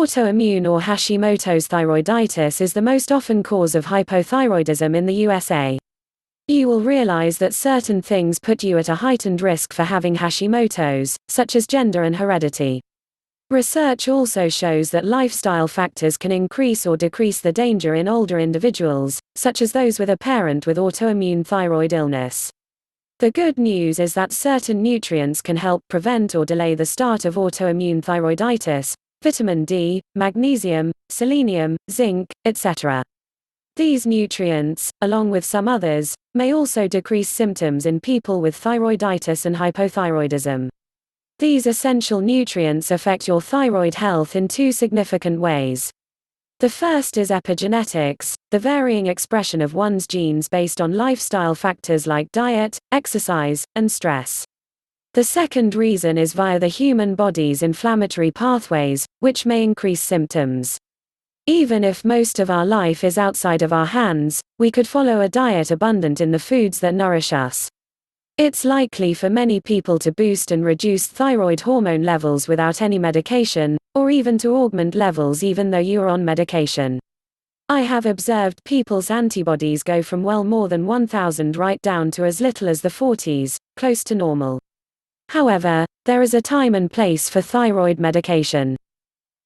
Autoimmune or Hashimoto's thyroiditis is the most often cause of hypothyroidism in the USA. You will realize that certain things put you at a heightened risk for having Hashimoto's, such as gender and heredity. Research also shows that lifestyle factors can increase or decrease the danger in older individuals, such as those with a parent with autoimmune thyroid illness. The good news is that certain nutrients can help prevent or delay the start of autoimmune thyroiditis: vitamin D, magnesium, selenium, zinc, etc. These nutrients, along with some others, may also decrease symptoms in people with thyroiditis and hypothyroidism. These essential nutrients affect your thyroid health in two significant ways. The first is epigenetics, the varying expression of one's genes based on lifestyle factors like diet, exercise, and stress. The second reason is via the human body's inflammatory pathways, which may increase symptoms. Even if most of our life is outside of our hands, we could follow a diet abundant in the foods that nourish us. It's likely for many people to boost and reduce thyroid hormone levels without any medication, or even to augment levels even though you are on medication. I have observed people's antibodies go from well more than 1,000 right down to as little as the 40s, close to normal. However, there is a time and place for thyroid medication.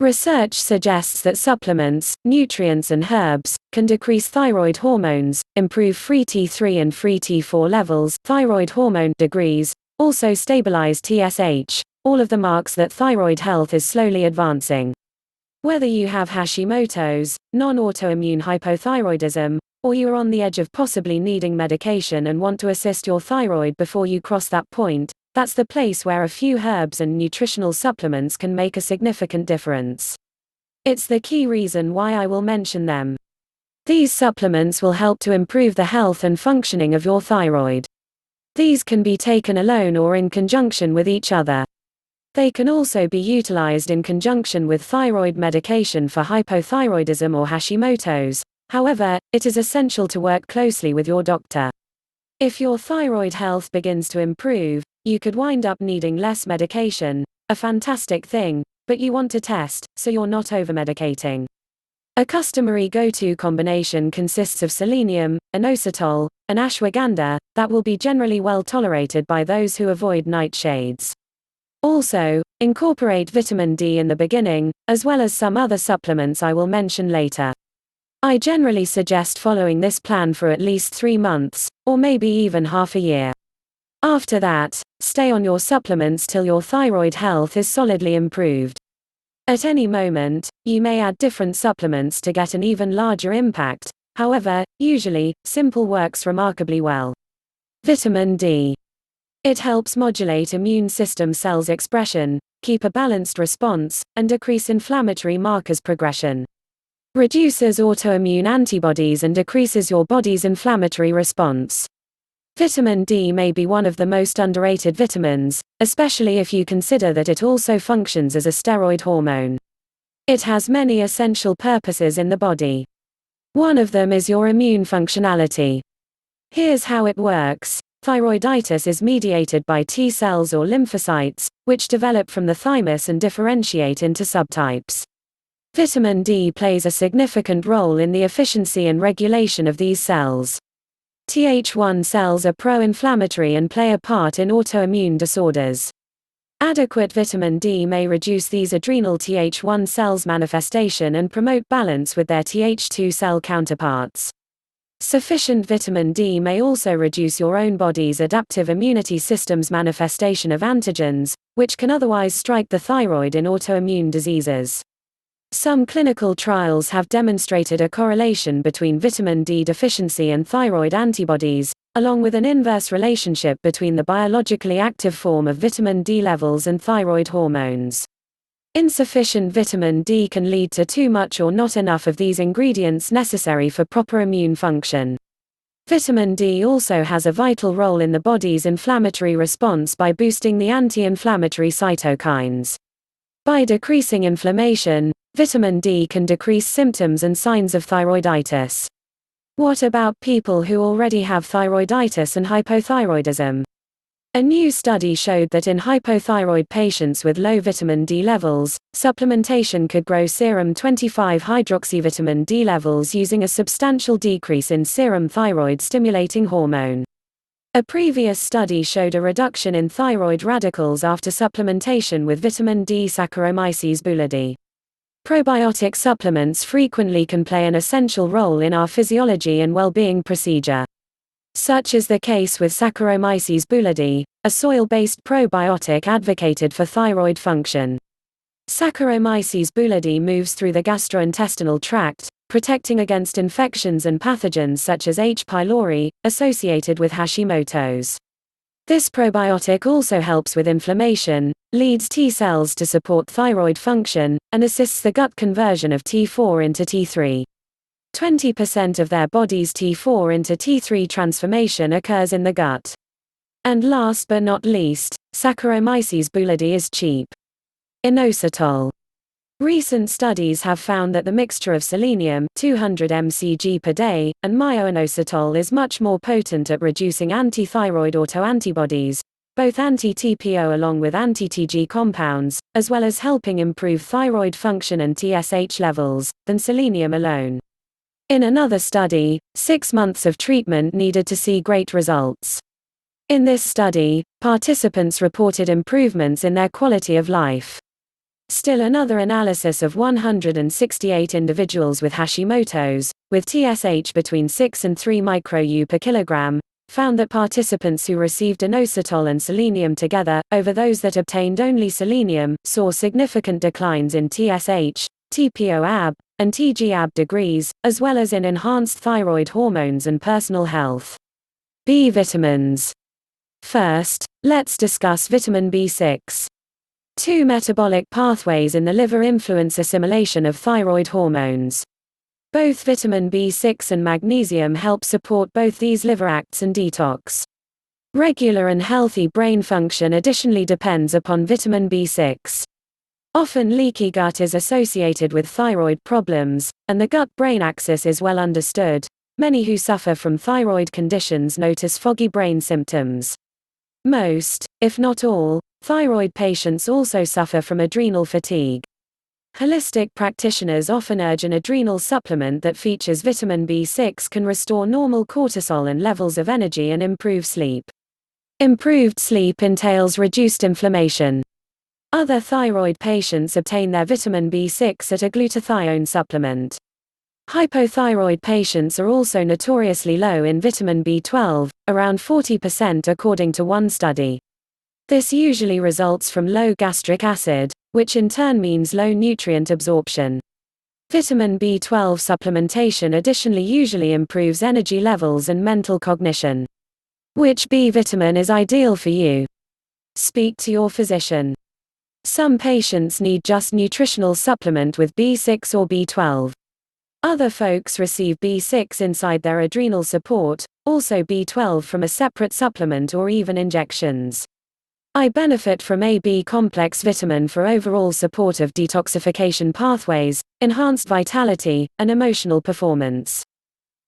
Research suggests that supplements, nutrients and herbs can decrease thyroid hormones, improve free T3 and free T4 levels, thyroid hormone degrees, also stabilize TSH, all of the marks that thyroid health is slowly advancing. Whether you have Hashimoto's, non-autoimmune hypothyroidism, or you are on the edge of possibly needing medication and want to assist your thyroid before you cross that point, that's the place where a few herbs and nutritional supplements can make a significant difference. It's the key reason why I will mention them. These supplements will help to improve the health and functioning of your thyroid. These can be taken alone or in conjunction with each other. They can also be utilized in conjunction with thyroid medication for hypothyroidism or Hashimoto's. However, it is essential to work closely with your doctor. If your thyroid health begins to improve, you could wind up needing less medication, a fantastic thing, but you want to test, so you're not overmedicating. A customary go-to combination consists of selenium, inositol, and ashwagandha, that will be generally well tolerated by those who avoid nightshades. Also, incorporate vitamin D in the beginning, as well as some other supplements I will mention later. I generally suggest following this plan for at least 3 months, or maybe even half a year. After that, stay on your supplements till your thyroid health is solidly improved. At any moment, you may add different supplements to get an even larger impact. However, usually, simple works remarkably well. Vitamin D. It helps modulate immune system cells' expression, keep a balanced response, and decrease inflammatory markers progression. Reduces autoimmune antibodies and decreases your body's inflammatory response. Vitamin D may be one of the most underrated vitamins, especially if you consider that it also functions as a steroid hormone. It has many essential purposes in the body. One of them is your immune functionality. Here's how it works. Thyroiditis is mediated by T cells or lymphocytes, which develop from the thymus and differentiate into subtypes. Vitamin D plays a significant role in the efficiency and regulation of these cells. Th1 cells are pro-inflammatory and play a part in autoimmune disorders. Adequate vitamin D may reduce these adrenal Th1 cells' manifestation and promote balance with their Th2 cell counterparts. Sufficient vitamin D may also reduce your own body's adaptive immunity system's manifestation of antigens, which can otherwise strike the thyroid in autoimmune diseases. Some clinical trials have demonstrated a correlation between vitamin D deficiency and thyroid antibodies, along with an inverse relationship between the biologically active form of vitamin D levels and thyroid hormones. Insufficient vitamin D can lead to too much or not enough of these ingredients necessary for proper immune function. Vitamin D also has a vital role in the body's inflammatory response by boosting the anti-inflammatory cytokines. By decreasing inflammation, vitamin D can decrease symptoms and signs of thyroiditis. What about people who already have thyroiditis and hypothyroidism? A new study showed that in hypothyroid patients with low vitamin D levels, supplementation could grow serum 25-hydroxyvitamin D levels using a substantial decrease in serum thyroid-stimulating hormone. A previous study showed a reduction in thyroid radicals after supplementation with vitamin D Saccharomyces boulardii. Probiotic supplements frequently can play an essential role in our physiology and well-being procedure. Such is the case with Saccharomyces boulardii, a soil-based probiotic advocated for thyroid function. Saccharomyces boulardii moves through the gastrointestinal tract, protecting against infections and pathogens such as H. pylori, associated with Hashimoto's. This probiotic also helps with inflammation, leads T cells to support thyroid function, and assists the gut conversion of T4 into T3. 20% of their body's T4 into T3 transformation occurs in the gut. And last but not least, Saccharomyces boulardii is cheap. Inositol. Recent studies have found that the mixture of selenium 200 mcg per day and myo-inositol is much more potent at reducing anti-thyroid autoantibodies, both anti-TPO along with anti-TG compounds, as well as helping improve thyroid function and TSH levels, than selenium alone. In another study, 6 months of treatment needed to see great results. In this study, participants reported improvements in their quality of life. Still another analysis of 168 individuals with Hashimoto's, with TSH between 6 and 3 micro-U per kilogram, found that participants who received inositol and selenium together, over those that obtained only selenium, saw significant declines in TSH, TPO-AB, and TG-AB degrees, as well as in enhanced thyroid hormones and personal health. B vitamins. First, let's discuss vitamin B6. Two metabolic pathways in the liver influence assimilation of thyroid hormones. Both vitamin B6 and magnesium help support both these liver acts and detox. Regular and healthy brain function additionally depends upon vitamin B6. Often leaky gut is associated with thyroid problems, and the gut-brain axis is well understood. Many who suffer from thyroid conditions notice foggy brain symptoms. Most, if not all, thyroid patients also suffer from adrenal fatigue. Holistic practitioners often urge an adrenal supplement that features vitamin B6 can restore normal cortisol and levels of energy and improve sleep. Improved sleep entails reduced inflammation. Other thyroid patients obtain their vitamin B6 at a glutathione supplement. Hypothyroid patients are also notoriously low in vitamin B12, around 40% according to one study. This usually results from low gastric acid, which in turn means low nutrient absorption. Vitamin B12 supplementation additionally usually improves energy levels and mental cognition. Which B vitamin is ideal for you? Speak to your physician. Some patients need just nutritional supplement with B6 or B12. Other folks receive B6 inside their adrenal support, also B12 from a separate supplement or even injections. I benefit from a B complex vitamin for overall support of detoxification pathways, enhanced vitality, and emotional performance.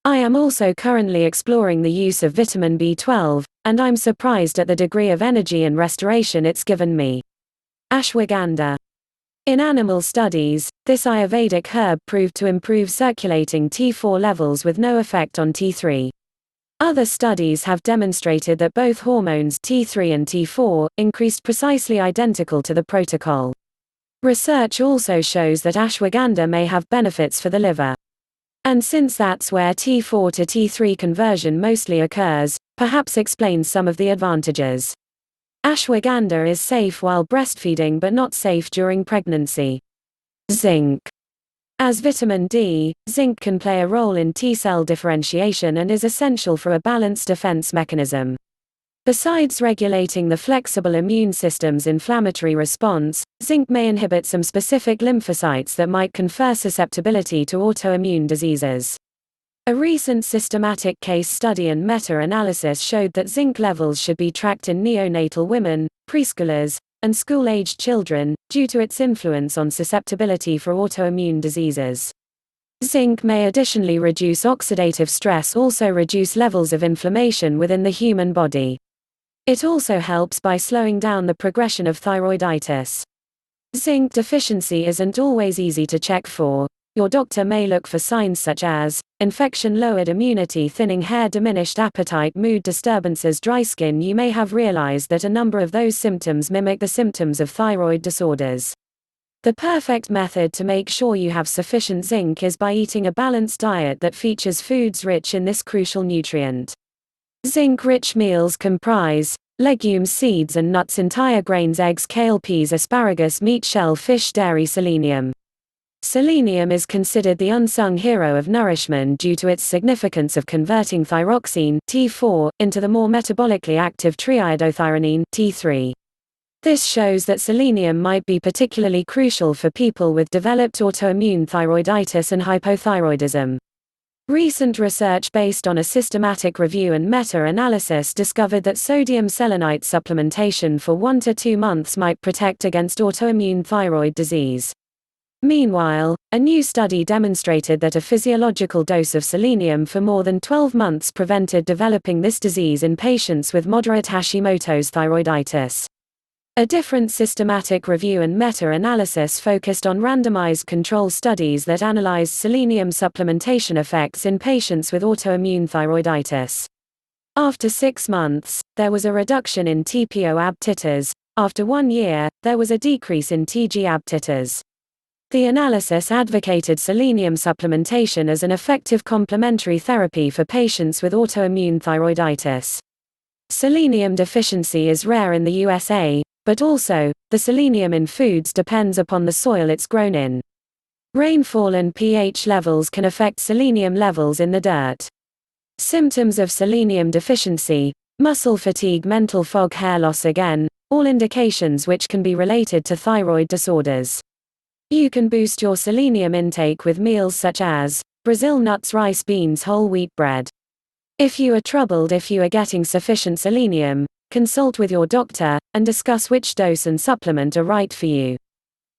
I am also currently exploring the use of vitamin B12, and I'm surprised at the degree of energy and restoration it's given me. Ashwagandha. In animal studies, this Ayurvedic herb proved to improve circulating T4 levels with no effect on T3. Other studies have demonstrated that both hormones T3 and T4 increased precisely identical to the protocol. Research also shows that ashwagandha may have benefits for the liver. And since that's where T4 to T3 conversion mostly occurs, perhaps explains some of the advantages. Ashwagandha is safe while breastfeeding but not safe during pregnancy. Zinc. As vitamin D, zinc can play a role in T-cell differentiation and is essential for a balanced defense mechanism. Besides regulating the flexible immune system's inflammatory response, zinc may inhibit some specific lymphocytes that might confer susceptibility to autoimmune diseases. A recent systematic case study and meta-analysis showed that zinc levels should be tracked in neonatal women, preschoolers, and school-aged children, due to its influence on susceptibility for autoimmune diseases. Zinc may additionally reduce oxidative stress, also reduce levels of inflammation within the human body. It also helps by slowing down the progression of thyroiditis. Zinc deficiency isn't always easy to check for. Your doctor may look for signs such as infection, lowered immunity, thinning hair, diminished appetite, mood disturbances, dry skin. You may have realized that a number of those symptoms mimic the symptoms of thyroid disorders. The perfect method to make sure you have sufficient zinc is by eating a balanced diet that features foods rich in this crucial nutrient. Zinc-rich meals comprise legumes, seeds and nuts, entire grains, eggs, kale, peas, asparagus, meat, shell, fish, dairy. Selenium. Selenium is considered the unsung hero of nourishment due to its significance of converting thyroxine, T4, into the more metabolically active triiodothyronine, T3. This shows that selenium might be particularly crucial for people with developed autoimmune thyroiditis and hypothyroidism. Recent research based on a systematic review and meta-analysis discovered that sodium selenite supplementation for 1 to 2 months might protect against autoimmune thyroid disease. Meanwhile, a new study demonstrated that a physiological dose of selenium for more than 12 months prevented developing this disease in patients with moderate Hashimoto's thyroiditis. A different systematic review and meta-analysis focused on randomized control studies that analyzed selenium supplementation effects in patients with autoimmune thyroiditis. After 6 months, there was a reduction in TPO-AB titers. After 1 year, there was a decrease in TG-AB titers. The analysis advocated selenium supplementation as an effective complementary therapy for patients with autoimmune thyroiditis. Selenium deficiency is rare in the USA, but also, the selenium in foods depends upon the soil it's grown in. Rainfall and pH levels can affect selenium levels in the dirt. Symptoms of selenium deficiency: muscle fatigue, mental fog, hair loss. Again, all indications which can be related to thyroid disorders. You can boost your selenium intake with meals such as Brazil nuts, rice, beans, whole wheat bread. If you are troubled if you are getting sufficient selenium, consult with your doctor, and discuss which dose and supplement are right for you.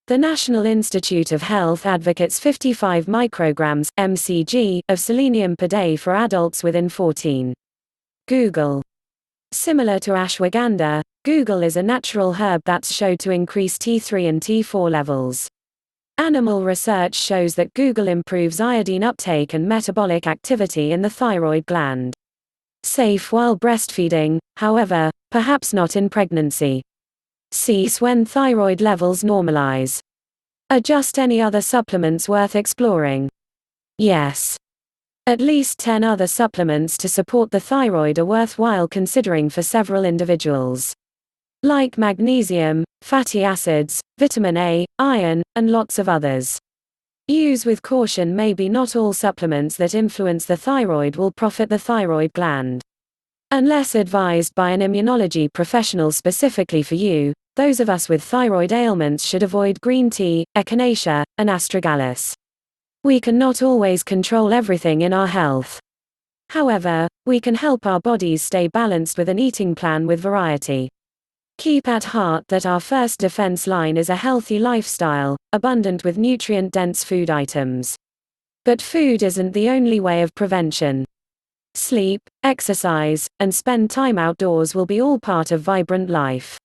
The National Institute of Health advocates 55 micrograms (mcg) of selenium per day for adults within 14. Google. Similar to ashwagandha, Google is a natural herb that's shown to increase T3 and T4 levels. Animal research shows that Google improves iodine uptake and metabolic activity in the thyroid gland. Safe while breastfeeding, however, perhaps not in pregnancy. Cease when thyroid levels normalize. Are just any other supplements worth exploring? Yes. At least 10 other supplements to support the thyroid are worthwhile considering for several individuals. Like magnesium, fatty acids, vitamin A, iron, and lots of others. Use with caution. Maybe not all supplements that influence the thyroid will profit the thyroid gland. Unless advised by an immunology professional specifically for you, those of us with thyroid ailments should avoid green tea, echinacea, and astragalus. We cannot always control everything in our health. However, we can help our bodies stay balanced with an eating plan with variety. Keep at heart that our first defense line is a healthy lifestyle, abundant with nutrient-dense food items. But food isn't the only way of prevention. Sleep, exercise, and spend time outdoors will be all part of vibrant life.